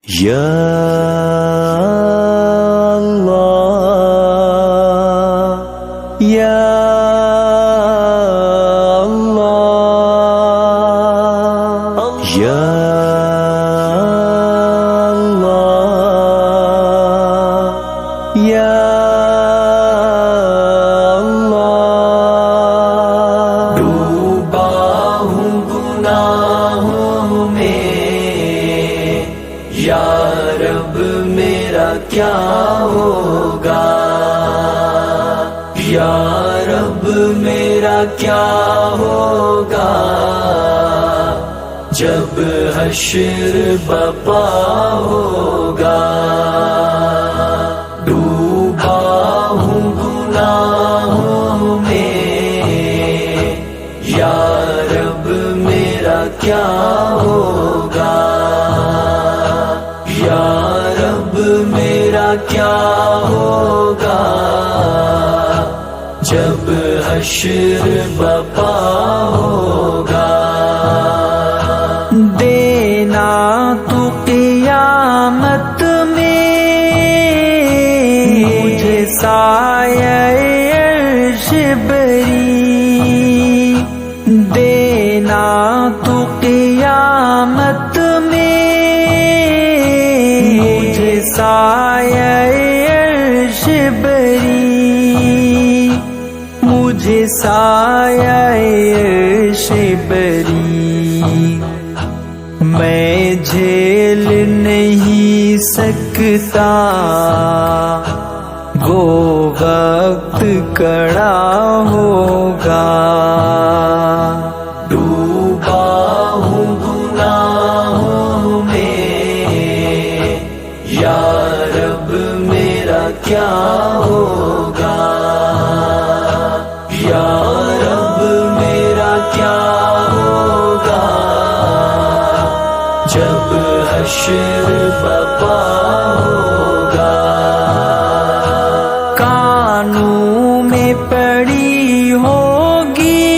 یا اللہ یا اللہ یا اللہ یا اللہ ڈوبا ہوں گناہوں میں یا رب میرا کیا ہوگا، یا رب میرا کیا ہوگا جب حشر برپا ہوگا۔ ڈوبا ہوں گناہوں میں یا رب میرا کیا ہوگا، یا رب میرا کیا ہوگا جب حشر برپا ہوگا۔ دینا تو قیامت میں مجھے سایہ عرش بری، دینا تو قیامت میں مجھے سایہ عرش بری، مجھے سایہ عرش بری۔ میں جھیل نہیں سکتا وہ وقت کڑا ہوگا۔ ڈوبا ہوں گناہوں میں یا رب میرا کیا ہوگا، یا رب میرا کیا ہوگا جب حشر برپا ہوگا۔ کانوں میں پڑی ہوگی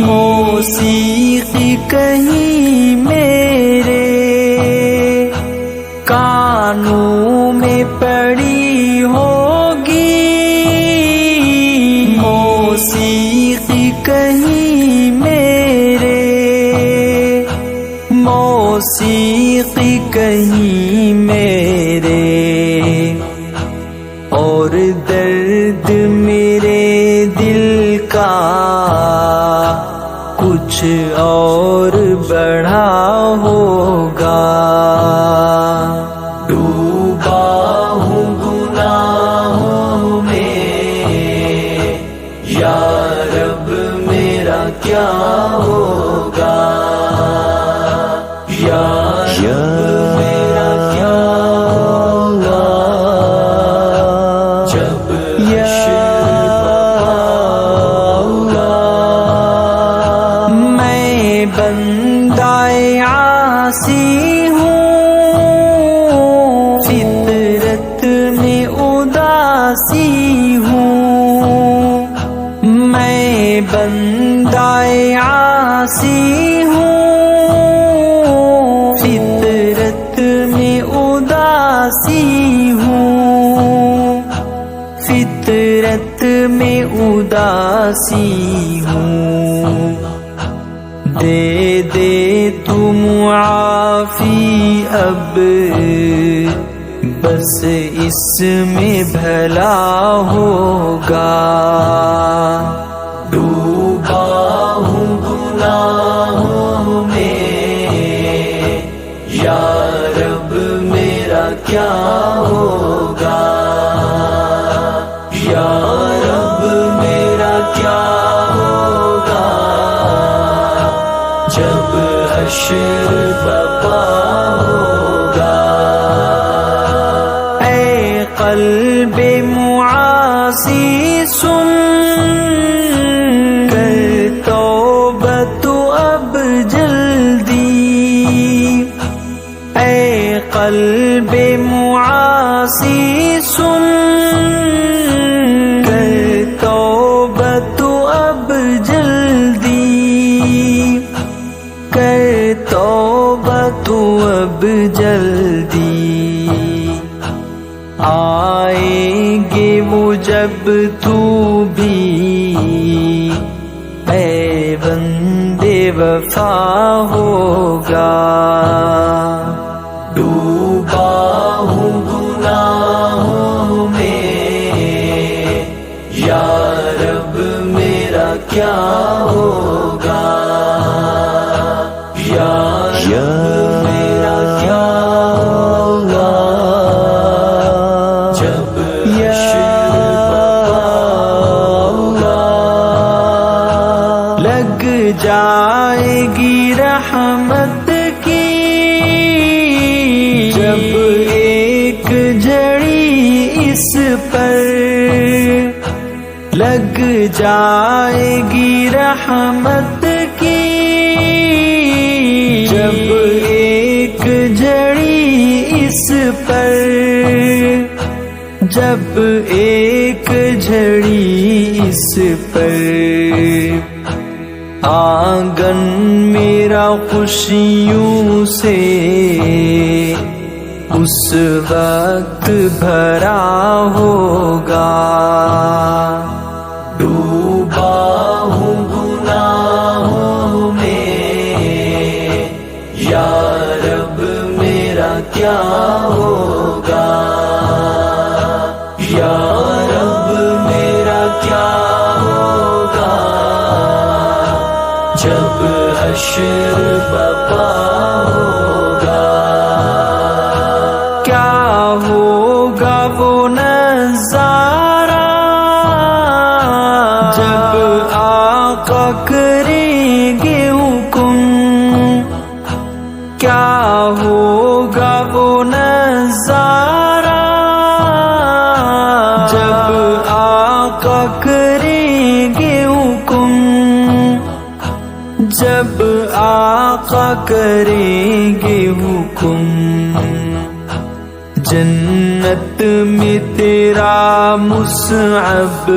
موسیقی کہیں میرے، کانوں میں پڑی ہوگی موسیقی کہیں میرے، موسیقی کہیں میرے، اور درد میرے دل کا کچھ اور بڑھا ہوگا۔ ڈوبا ہوں گناہوں میں یا رب میرا کیا ہوگا، یا رب میرا کیا ہوگا جب حشر برپا ہوگا۔ میں بندہ عاصی ہوں، فطرت میں اداسی ہوں، میں بندہ عاصی ہوں، فطرت میں اداسی ہوں، فطرت میں اداسی ہوں۔ دے دے تو معافی اب بس اس میں بھلا ہوگا۔ ڈوبا ہوں گناہوں میں یا رب میرا کیا ہوگا، یا رب میرا کیا ہوگا جب حشر برپا ہوگا۔ اے قلب معاصی سن کر توبہ تو اب جلدی، اے قلب معاصی سن کر توبہ تو اب جلدی، کر توبہ تو اب جلدی آئیں گے وہ جب تو بھی اے بندے وفا ہوگا. ڈوبا ہوں گناہوں میں یا رب میرا کیا ہوگا، یا رب میرا کیا ہوگا جب حشر ہوگا. لگ جائے گی رحمت کی جب ایک جھڑی اس پر، لگ جائے گی رحمت کی جب ایک جھڑی اس پر، جب ایک جھڑی اس پر. آنگن میرا خوشیوں سے اس وقت بھرا ہوگا. ڈوبا ہوں گناہوں میں یا رب میرا کیا ہوگا، یا رب میرا کیا ہوگا جب حشر برپا ہوگا. کیا ہوگا وہ نظارہ جب آقا کریں گے حکم، کیا ہوگا وہ نظارہ جب آقا کریں گے حکم، جب آقا کریں گے حکم. جنت میں تیرا مصعب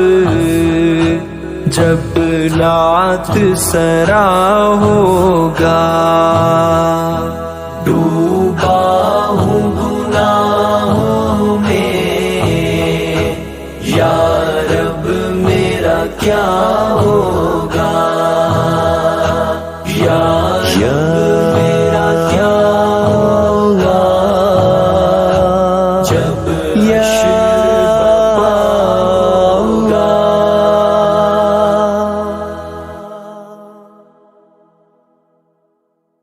جب لات سرا ہوگا.